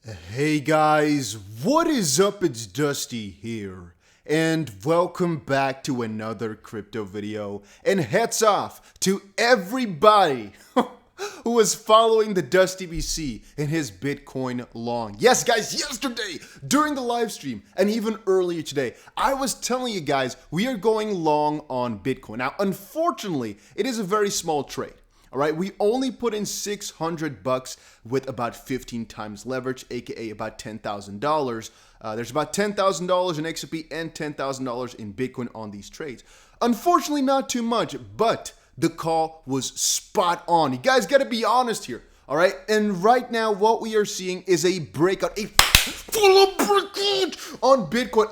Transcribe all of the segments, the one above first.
Hey guys, what is up? It's Dusty here, and welcome back to another crypto video. And hats off to everybody who was following the Dusty BC in his Bitcoin long. Yes guys, yesterday during the live stream and even earlier today, I was telling you guys we are going long on Bitcoin. Now, unfortunately, it is a very small trade. All right, we only put in $600 with about 15 times leverage, aka about $10,000. There's about $10,000 in XRP and $10,000 in Bitcoin on these trades. Unfortunately, not too much, but the call was spot on. You guys got to be honest here. All right, and right now what we are seeing is a breakout, a full breakout on Bitcoin.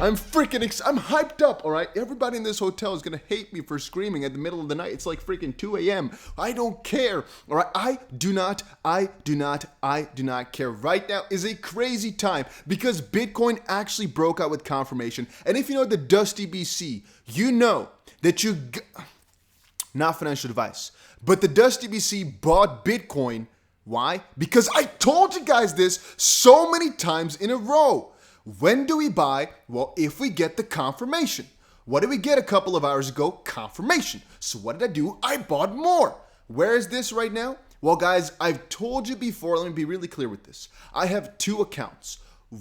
I'm freaking I'm hyped up, all right? Everybody in this hotel is gonna hate me for screaming at the middle of the night. It's like freaking 2 a.m. I don't care, all right? I do not care. Right now is a crazy time because Bitcoin actually broke out with confirmation. And if you know the Dusty BC, you know that not financial advice, but the Dusty BC bought Bitcoin. Why? Because I told you guys this so many times in a row. When do we buy? Well, if we get the confirmation. What did we get a couple of hours ago? Confirmation. So what did I do? I bought more. Where is this right now? Well, guys, I've told you before. Let me be really clear with this. I have two accounts.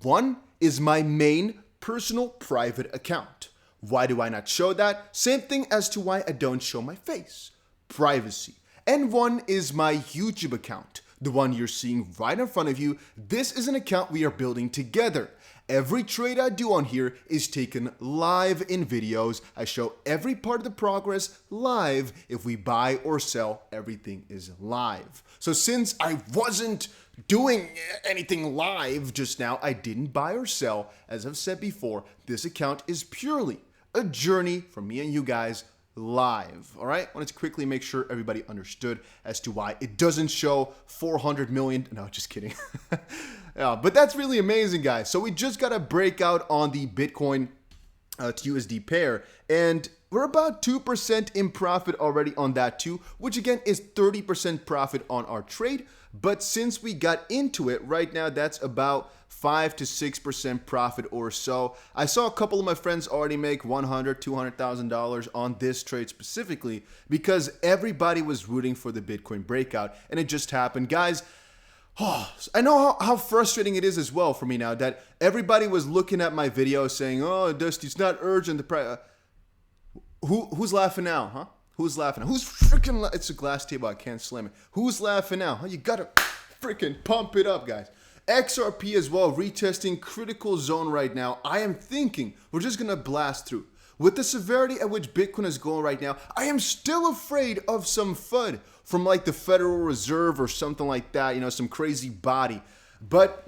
One is my main personal private account. Why do I not show that? Same thing as to why I don't show my face. Privacy. And one is my YouTube account. The one you're seeing right in front of you. This is an account we are building together. Every trade I do on here is taken live in videos. I show every part of the progress live. If we buy or sell, everything is live. So since I wasn't doing anything live just now, I didn't buy or sell. As I've said before, this account is purely a journey for me and you guys live. All right, I wanted to quickly make sure everybody understood as to why it doesn't show 400 million. No, just kidding. Yeah, but that's really amazing, guys. So we just got a breakout on the Bitcoin to USD pair, and we're about 2% in profit already on that too, which again is 30% profit on our trade. But since we got into it right now, that's about 5 to 6% profit or so. I saw a couple of my friends already make $100,000, $200,000 on this trade specifically because everybody was rooting for the Bitcoin breakout, and it just happened, guys. Oh, I know how frustrating it is as well for me now that everybody was looking at my video saying, "Oh, Dusty, it's not urgent." The price. Who's laughing now, huh? Who's laughing? Who's freaking? It's a glass table. I can't slam it. Who's laughing now? Huh? You gotta freaking pump it up, guys. XRP as well, retesting critical zone right now. I am thinking we're just gonna blast through. With the severity at which Bitcoin is going right now, I am still afraid of some FUD from like the Federal Reserve or something like that, you know, some crazy body. But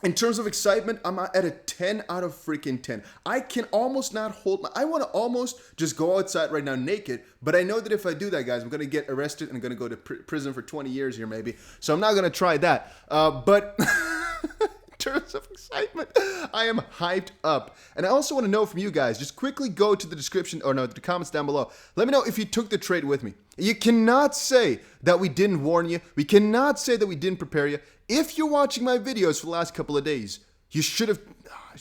in terms of excitement, I'm at a 10 out of freaking 10. I can almost not hold I want to almost just go outside right now naked, but I know that if I do that, guys, I'm going to get arrested and I'm going to go to prison for 20 years here maybe. So I'm not going to try that. But in terms of excitement, I am hyped up. And I also want to know from you guys, just quickly go to the description, or no, the comments down below. Let me know if you took the trade with me. You cannot say that we didn't warn you. We cannot say that we didn't prepare you. If you're watching my videos for the last couple of days, you should have,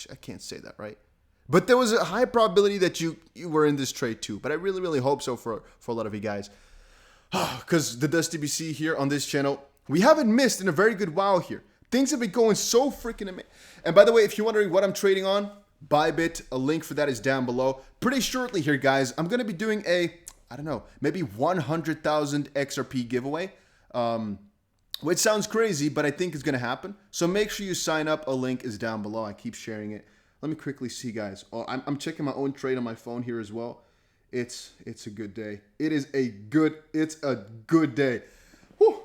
I can't say that, right? But there was a high probability that you were in this trade too. But I really, really hope so for a lot of you guys. Because the Dusty BC here on this channel, we haven't missed in a very good while here. Things have been going so freaking amazing. And by the way, if you're wondering what I'm trading on, Bybit, a link for that is down below. Pretty shortly here, guys, I'm going to be doing a, I don't know, maybe 100,000 XRP giveaway. Which sounds crazy, but I think it's going to happen. So make sure you sign up. A link is down below. I keep sharing it. Let me quickly see, guys. Oh, I'm checking my own trade on my phone here as well. It's a good day. It's a good day. Whew.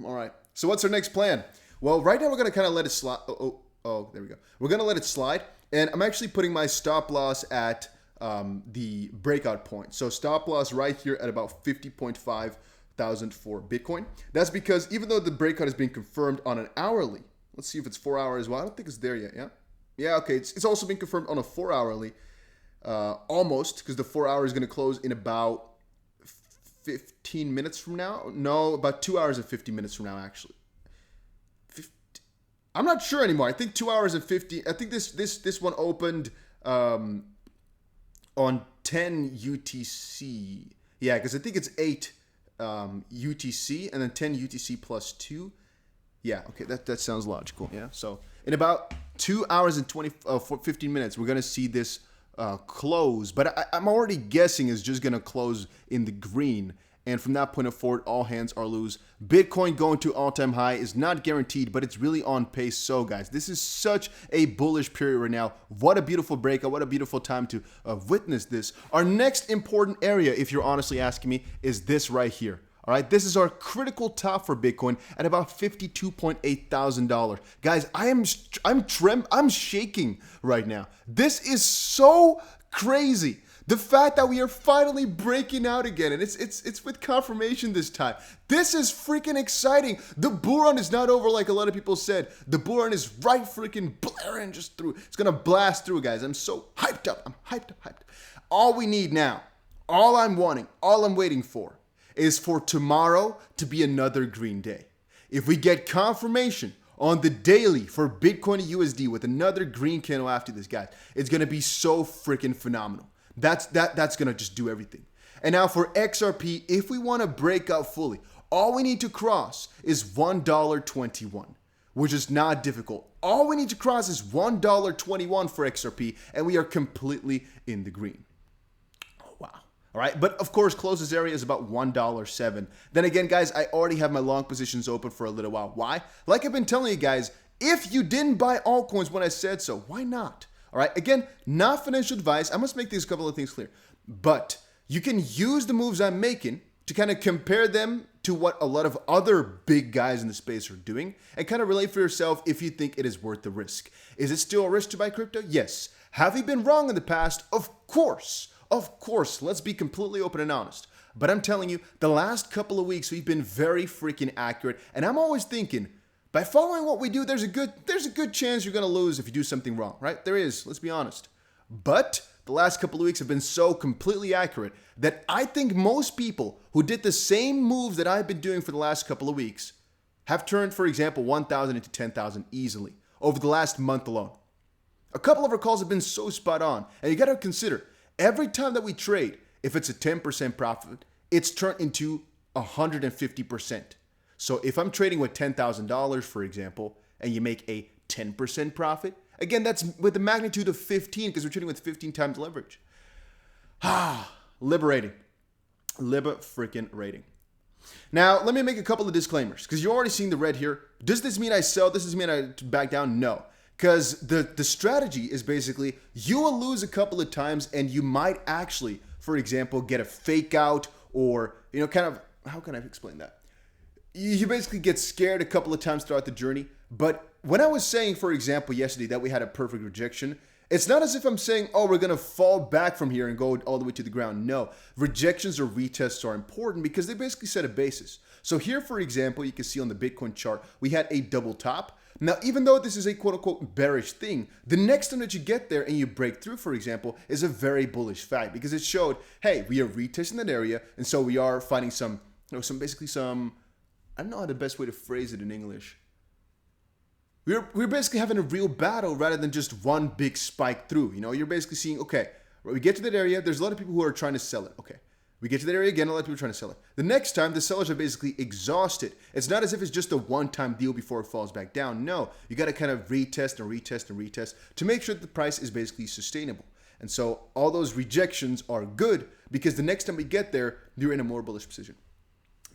All right. So what's our next plan? Well, right now we're going to kind of let it slide. Oh, there we go. We're going to let it slide. And I'm actually putting my stop loss at the breakout point. So stop loss right here at about 50.5 thousand for Bitcoin. That's because even though the breakout is being confirmed on an hourly, let's see if it's 4 hours as well. I don't think it's there yet. Yeah, okay. It's also being confirmed on a 4 hourly, almost, because the 4 hour is going to close in about 15 minutes from now. No, about 2 hours and 50 minutes from now, actually. I'm not sure anymore. I think 2 hours and 50. I think this one opened on 10 UTC. Yeah, because I think it's 8 UTC and then 10 UTC plus 2. Yeah, okay, that sounds logical. Yeah, so in about 2 hours and 15 minutes, we're going to see this close. But I'm already guessing it's just going to close in the green. And from that point forward, all hands are loose. Bitcoin going to all-time high is not guaranteed, but it's really on pace. So, guys, this is such a bullish period right now. What a beautiful breakout. What a beautiful time to witness this. Our next important area, if you're honestly asking me, is this right here. All right, this is our critical top for Bitcoin at about $52.8 thousand. Guys, I'm shaking right now. This is so crazy. The fact that we are finally breaking out again, and it's with confirmation this time. This is freaking exciting. The bull run is not over like a lot of people said. The bull run is right freaking blaring just through. It's gonna blast through, guys. I'm so hyped up. I'm hyped up. All we need now, all I'm wanting, all I'm waiting for is for tomorrow to be another green day. If we get confirmation on the daily for Bitcoin to USD with another green candle after this, guys, it's gonna be so freaking phenomenal. That's gonna just do everything. And now for XRP, if we want to break out fully, all we need to cross is $1.21, which is not difficult. All we need to cross is $1.21 for XRP, and we are completely in the green. Oh, wow. All right, but of course, closest area is about $1.07. Then again, guys, I already have my long positions open for a little while. Why? Like I've been telling you guys, if you didn't buy altcoins when I said so, why not? All right, again, not financial advice. I must make these couple of things clear. But you can use the moves I'm making to kind of compare them to what a lot of other big guys in the space are doing and kind of relate for yourself if you think it is worth the risk. Is it still a risk to buy crypto? Yes. Have we been wrong in the past? Of course. Of course. Let's be completely open and honest. But I'm telling you, the last couple of weeks, we've been very freaking accurate. And I'm always thinking, by following what we do, there's a good chance you're going to lose if you do something wrong, right? There is, let's be honest. But the last couple of weeks have been so completely accurate that I think most people who did the same moves that I've been doing for the last couple of weeks have turned, for example, 1,000 into 10,000 easily over the last month alone. A couple of our calls have been so spot on. And you got to consider, every time that we trade, if it's a 10% profit, it's turned into 150%. So if I'm trading with $10,000, for example, and you make a 10% profit, again, that's with a magnitude of 15 because we're trading with 15 times leverage. Liberating. Freaking rating. Now, let me make a couple of disclaimers because you're already seeing the red here. Does this mean I sell? Does this mean I back down? No. Because the strategy is basically you will lose a couple of times and you might actually, for example, get a fake out or, kind of, how can I explain that? You basically get scared a couple of times throughout the journey. But when I was saying, for example, yesterday that we had a perfect rejection, it's not as if I'm saying, oh, we're going to fall back from here and go all the way to the ground. No, rejections or retests are important because they basically set a basis. So here, for example, you can see on the Bitcoin chart, we had a double top. Now, even though this is a quote unquote bearish thing, the next time that you get there and you break through, for example, is a very bullish fact because it showed, hey, we are retesting that area. And so we are finding some I don't know how the best way to phrase it in English. We're basically having a real battle rather than just one big spike through. You're basically seeing, okay, we get to that area. There's a lot of people who are trying to sell it. Okay, we get to that area again. A lot of people are trying to sell it. The next time, the sellers are basically exhausted. It's not as if it's just a one-time deal before it falls back down. No, you got to kind of retest and retest and retest to make sure that the price is basically sustainable. And so all those rejections are good because the next time we get there, you're in a more bullish position.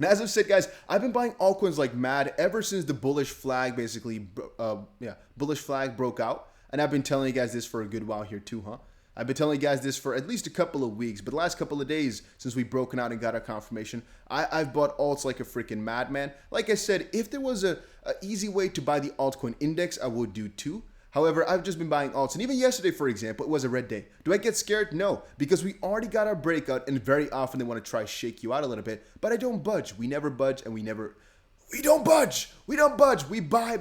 Now, as I've said, guys, I've been buying altcoins like mad ever since the bullish flag bullish flag broke out. And I've been telling you guys this for a good while here too, huh? I've been telling you guys this for at least a couple of weeks, but the last couple of days since we've broken out and got our confirmation, I've bought alts like a freaking madman. Like I said, if there was a easy way to buy the altcoin index, I would do too. However, I've just been buying alts. And even yesterday, for example, it was a red day. Do I get scared? No, because we already got our breakout and very often they want to try shake you out a little bit. But I don't budge. We never budge and we don't budge. We don't budge. We buy.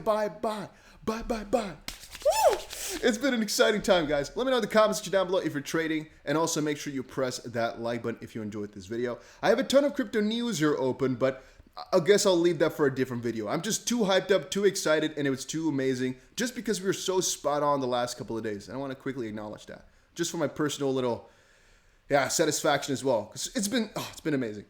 Woo! It's been an exciting time, guys. Let me know in the comments section down below if you're trading. And also make sure you press that like button if you enjoyed this video. I have a ton of crypto news here open, but I guess I'll leave that for a different video. I'm just too hyped up, too excited, and it was too amazing just because we were so spot on the last couple of days. And I want to quickly acknowledge that just for my personal little satisfaction as well. It's been amazing.